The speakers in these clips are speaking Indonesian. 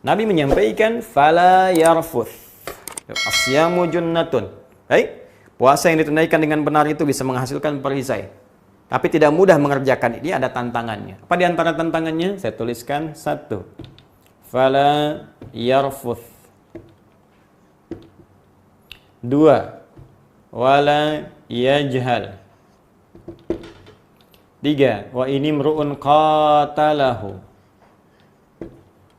Nabi menyampaikan fala yarfuth. Asyamu junnatun. Baik, puasa yang ditunaikan dengan benar itu bisa menghasilkan perisai. Tapi tidak mudah mengerjakan ini, ada tantangannya. Apa di antara tantangannya? Saya tuliskan 1. Fala yarfuth. 2. Wala yajhal. 3. Wa inimru'un qatalahu.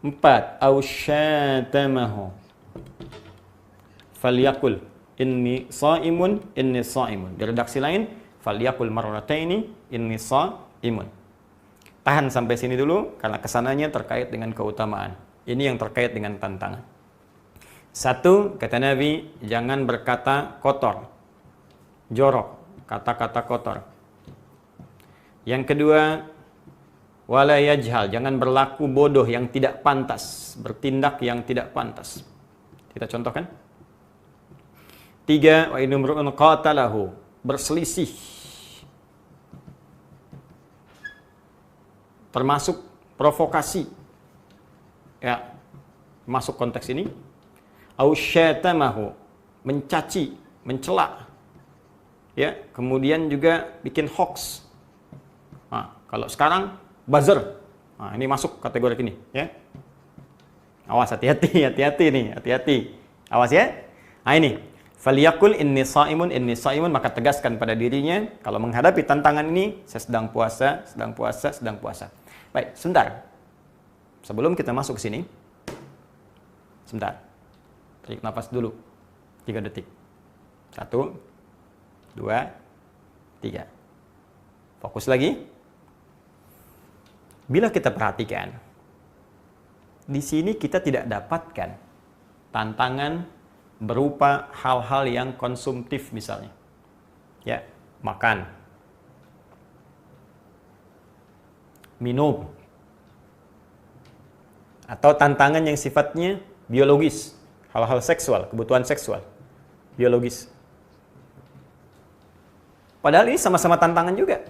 4. Aw syatamahu. Falyaqul inni shaimun, inni shaimun. Di redaksi lain, falyaqul marrataini inni shaimun. Tahan sampai sini dulu karena kesananya terkait dengan keutamaan. Ini yang terkait dengan tantangan. 1, kata Nabi, jangan berkata kotor, jorok, kata-kata kotor. Yang kedua, wala yajhal, jangan berlaku bodoh yang tidak pantas, bertindak yang tidak pantas. Kita contohkan. 3, wa inumru'un qatalahu, berselisih. Termasuk provokasi. Ya, masuk konteks ini. Au syatamahu, mencaci, mencela. Ya, kemudian juga bikin hoax. Nah, kalau sekarang buzzer. Nah, ini masuk kategori ini, ya. Awas, hati-hati, hati-hati nih, hati-hati. Awas ya. Nah, ini. Falyaqul inni shaimun, maka tegaskan pada dirinya kalau menghadapi tantangan ini, saya sedang puasa, sedang puasa, sedang puasa. Baik, sebentar. Sebelum kita masuk ke sini, sebentar. Tarik nafas dulu. 3 detik. 1, 2, 3. Fokus lagi. Bila kita perhatikan, di sini kita tidak dapatkan tantangan berupa hal-hal yang konsumtif misalnya. Ya, makan, minum, atau tantangan yang sifatnya biologis, hal-hal seksual, kebutuhan seksual, biologis. Padahal ini sama-sama tantangan juga,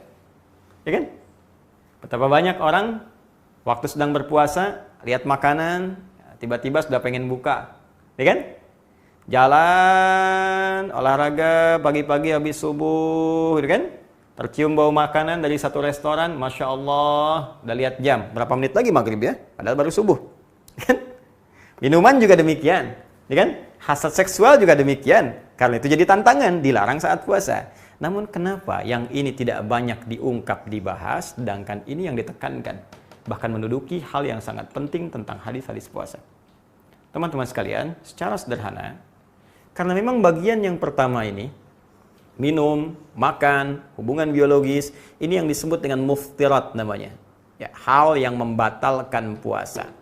ya kan? Betapa banyak orang waktu sedang berpuasa lihat makanan, tiba-tiba sudah pengen buka, ya kan? Jalan, olahraga pagi-pagi habis subuh, ya kan? Tercium bau makanan dari satu restoran, Masya Allah, udah lihat jam, berapa menit lagi maghrib ya? Padahal baru subuh. Kan? Minuman juga demikian, ya kan? Hasad seksual juga demikian. Karena itu jadi tantangan, dilarang saat puasa. Namun kenapa yang ini tidak banyak diungkap, dibahas, sedangkan ini yang ditekankan? Bahkan menduduki hal yang sangat penting tentang hadis-hadis puasa. Teman-teman sekalian, secara sederhana, karena memang bagian yang pertama ini, minum, makan, hubungan biologis, ini yang disebut dengan muftirat namanya. Ya, hal yang membatalkan puasa.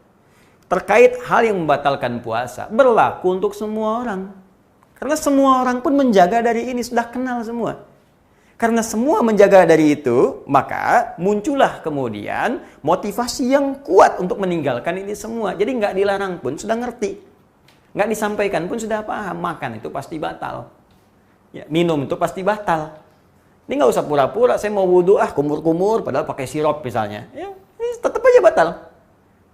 Terkait hal yang membatalkan puasa, berlaku untuk semua orang. Karena semua orang pun menjaga dari ini, sudah kenal semua. Karena semua menjaga dari itu, maka muncullah kemudian motivasi yang kuat untuk meninggalkan ini semua. Jadi nggak dilarang pun sudah ngerti. Nggak disampaikan pun sudah paham, makan itu pasti batal. Ya, minum itu pasti batal. Ini nggak usah pura-pura, saya mau wudhu, kumur-kumur, padahal pakai sirup misalnya. Ya, ini tetap aja batal.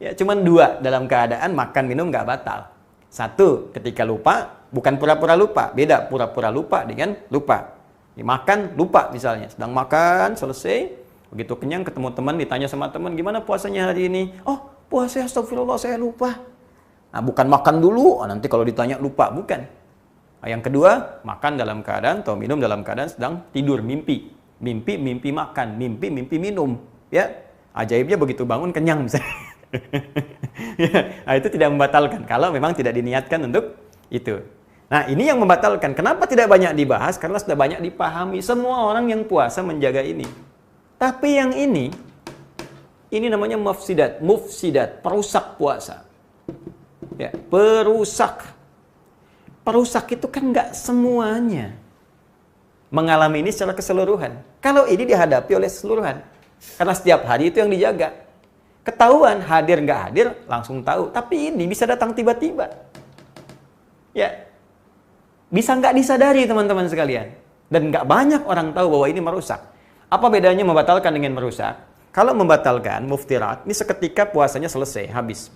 Ya, cuman 2 dalam keadaan makan, minum nggak batal. 1, ketika lupa, bukan pura-pura lupa. Beda pura-pura lupa dengan lupa. Makan, lupa misalnya. Sedang makan, selesai. Begitu kenyang, ketemu teman, ditanya sama teman, gimana puasanya hari ini? Oh, puasa, astagfirullah, saya lupa. Nah, bukan makan dulu, nanti kalau ditanya lupa. Bukan. Nah, yang kedua, makan dalam keadaan atau minum dalam keadaan sedang tidur, mimpi. Mimpi, mimpi makan. Mimpi, mimpi minum. Ya, ajaibnya begitu bangun, kenyang misalnya. Ya, nah, itu tidak membatalkan. Kalau memang tidak diniatkan untuk itu. Nah, ini yang membatalkan. Kenapa tidak banyak dibahas? Karena sudah banyak dipahami. Semua orang yang puasa menjaga ini. Tapi yang ini namanya mufsidat, perusak puasa. Ya, perusak. Perusak itu kan nggak semuanya mengalami ini secara keseluruhan. Kalau ini dihadapi oleh keseluruhan. Karena setiap hari itu yang dijaga. Ketahuan hadir nggak hadir, langsung tahu. Tapi ini bisa datang tiba-tiba. Ya, bisa nggak disadari teman-teman sekalian. Dan nggak banyak orang tahu bahwa ini merusak. Apa bedanya membatalkan dengan merusak? Kalau membatalkan, muftirat, ini seketika puasanya selesai, habis.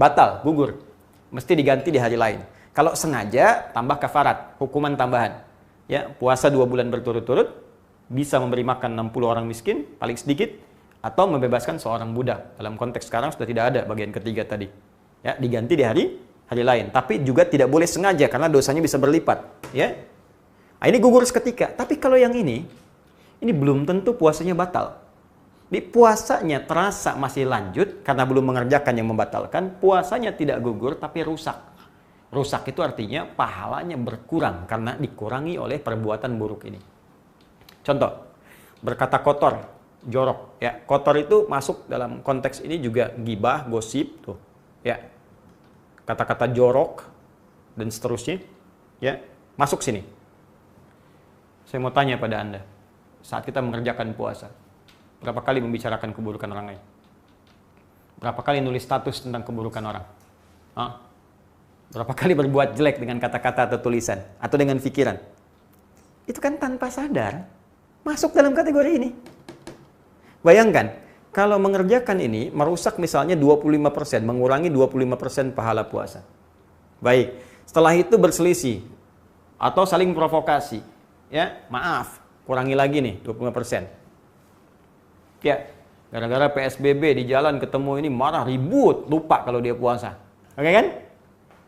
batal, gugur. Mesti diganti di hari lain. Kalau sengaja, tambah kafarat, hukuman tambahan. Ya, puasa 2 bulan berturut-turut, bisa memberi makan 60 orang miskin, paling sedikit, atau membebaskan seorang budak. Dalam konteks sekarang sudah tidak ada bagian ketiga tadi. Ya, diganti di hari lain. Tapi juga tidak boleh sengaja, karena dosanya bisa berlipat. Ya, nah, ini gugur seketika. Tapi kalau yang ini belum tentu puasanya batal. Di puasanya terasa masih lanjut karena belum mengerjakan yang membatalkan, puasanya tidak gugur tapi rusak. Rusak itu artinya pahalanya berkurang karena dikurangi oleh perbuatan buruk ini. Contoh, berkata kotor, jorok. Ya, kotor itu masuk dalam konteks ini juga gibah, gosip, tuh. Ya, kata-kata jorok dan seterusnya, ya, masuk sini. Saya mau tanya pada Anda, saat kita mengerjakan puasa, berapa kali membicarakan keburukan orang lain? Berapa kali nulis status tentang keburukan orang? Hah? Berapa kali berbuat jelek dengan kata-kata atau tulisan? Atau dengan pikiran? Itu kan tanpa sadar masuk dalam kategori ini. Bayangkan, kalau mengerjakan ini merusak misalnya 25%, mengurangi 25% pahala puasa. Baik, setelah itu berselisih atau saling provokasi. Ya, maaf, kurangi lagi nih 25%. Ya, gara-gara PSBB di jalan ketemu ini marah, ribut, lupa kalau dia puasa. Oke kan?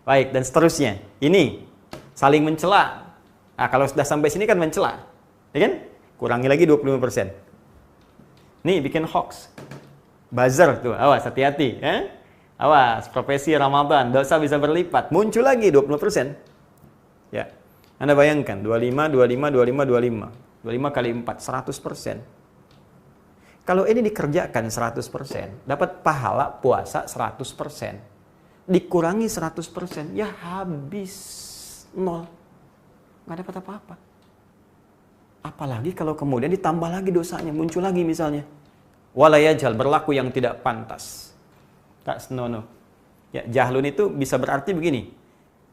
Baik, dan seterusnya. Ini saling mencela. Nah, kalau sudah sampai sini kan mencela. Ya kan? Kurangi lagi 25%. Nih, bikin hoax. Buzzer tuh, awas, hati-hati. Ya? Awas, profesi Ramadan, dosa bisa berlipat. Muncul lagi 20%. Ya. Anda bayangkan, 25, 25, 25, 25. 25 kali 4, 100%. Kalau ini dikerjakan 100%, dapat pahala puasa 100%. Dikurangi 100%, ya habis 0. Nggak dapat apa-apa. Apalagi kalau kemudian ditambah lagi dosanya, muncul lagi misalnya. Walayajal, berlaku yang tidak pantas. Tak senono. Ya, jahlun itu bisa berarti begini.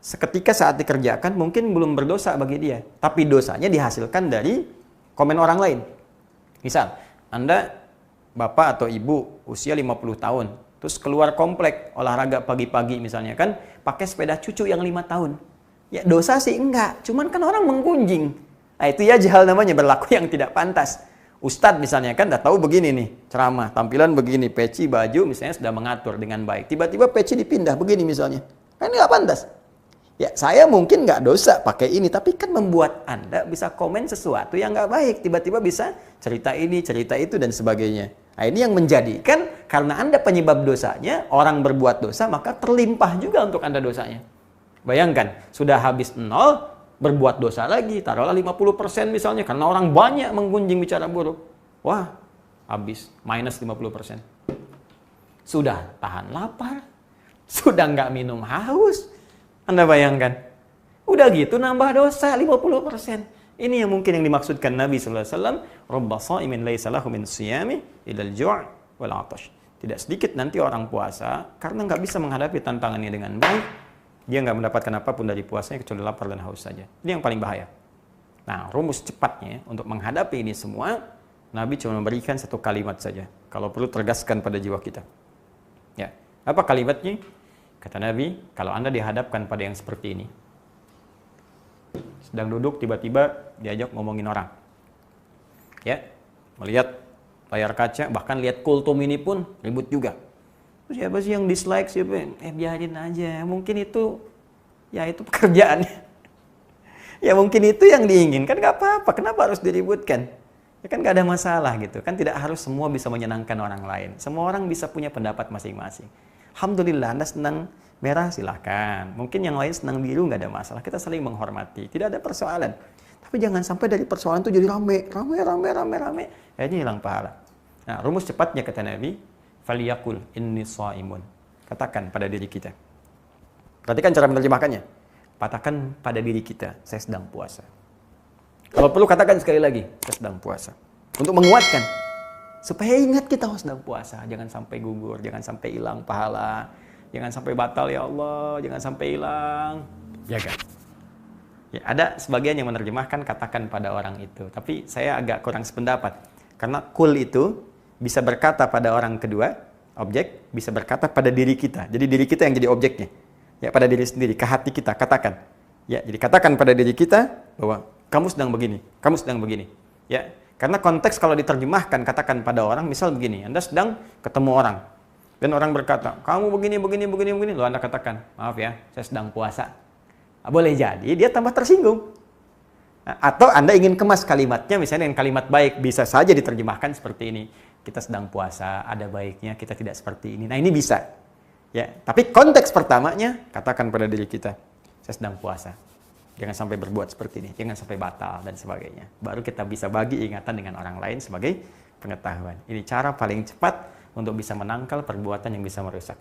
Seketika saat dikerjakan mungkin belum berdosa bagi dia, tapi dosanya dihasilkan dari komen orang lain. Misal, Anda bapak atau ibu usia 50 tahun, terus keluar komplek olahraga pagi-pagi misalnya kan, pakai sepeda cucu yang 5 tahun. Ya dosa sih enggak, cuman kan orang menggunjing. Nah itu ya jahal namanya, berlaku yang tidak pantas. Ustadz misalnya kan udah tahu begini nih, ceramah, tampilan begini, peci, baju misalnya sudah mengatur dengan baik. Tiba-tiba peci dipindah begini misalnya, kan nggak pantas. Ya saya mungkin nggak dosa pakai ini, tapi kan membuat Anda bisa komen sesuatu yang nggak baik. Tiba-tiba bisa cerita ini, cerita itu, dan sebagainya. Nah ini yang menjadikan, karena Anda penyebab dosanya, orang berbuat dosa, maka terlimpah juga untuk Anda dosanya. Bayangkan, sudah habis 0, berbuat dosa lagi, taruhlah 50% misalnya, karena orang banyak menggunjing bicara buruk. Wah, habis, minus 50%. Sudah tahan lapar, sudah nggak minum haus. Anda bayangkan, udah gitu nambah dosa 50%. Ini yang mungkin yang dimaksudkan Nabi SAW, Rabba sha'imin laysa lahu min siyami ilal ju' wal 'atash. Tidak sedikit nanti orang puasa, karena nggak bisa menghadapi tantangannya dengan baik, dia nggak mendapatkan apapun dari puasanya kecuali lapar dan haus saja. Ini yang paling bahaya. Nah, rumus cepatnya untuk menghadapi ini semua, Nabi cuma memberikan satu kalimat saja. Kalau perlu tergaskan pada jiwa kita. Ya, apa kalimatnya? Kata Nabi, kalau Anda dihadapkan pada yang seperti ini, sedang duduk tiba-tiba diajak ngomongin orang. Ya, melihat layar kaca, bahkan lihat kultum ini pun ribut juga. Terus siapa sih yang dislike, siapa? Biarin aja, mungkin itu, ya itu pekerjaannya. Ya mungkin itu yang diinginkan, gak apa-apa, kenapa harus diributkan? Ya kan gak ada masalah gitu, kan tidak harus semua bisa menyenangkan orang lain. Semua orang bisa punya pendapat masing-masing. Alhamdulillah, Anda senang merah silahkan. Mungkin yang lain senang biru, nggak ada masalah. Kita saling menghormati, tidak ada persoalan. Tapi jangan sampai dari persoalan itu jadi rame. Akhirnya hilang pahala. Nah, rumus cepatnya kata Nabi, faliyakul inni shaimun. Katakan pada diri kita. Perhatikan cara menerjemahkannya. Katakan pada diri kita, saya sedang puasa. Kalau perlu katakan sekali lagi, saya sedang puasa. Untuk menguatkan. Supaya ingat kita sedang puasa, jangan sampai gugur, jangan sampai hilang pahala, jangan sampai batal ya Allah, jangan sampai hilang. Jaga. Ya, ada sebagian yang menerjemahkan katakan pada orang itu, tapi saya agak kurang sependapat. Karena kul itu bisa berkata pada orang kedua, objek, bisa berkata pada diri kita. Jadi diri kita yang jadi objeknya. Ya, pada diri sendiri, ke hati kita, katakan. Ya, jadi katakan pada diri kita bahwa kamu sedang begini, kamu sedang begini. Ya, karena konteks kalau diterjemahkan, katakan pada orang, misal begini, Anda sedang ketemu orang. Dan orang berkata, kamu begini, begini, begini, begini. Lalu Anda katakan, maaf ya, saya sedang puasa. Nah, boleh jadi dia tambah tersinggung. Nah, atau Anda ingin kemas kalimatnya, misalnya dengan kalimat baik, bisa saja diterjemahkan seperti ini. Kita sedang puasa, ada baiknya kita tidak seperti ini. Nah, ini bisa. Ya, tapi konteks pertamanya, katakan pada diri kita, saya sedang puasa. Jangan sampai berbuat seperti ini, jangan sampai batal dan sebagainya. Baru kita bisa bagi ingatan dengan orang lain sebagai pengetahuan. Ini cara paling cepat untuk bisa menangkal perbuatan yang bisa merusak.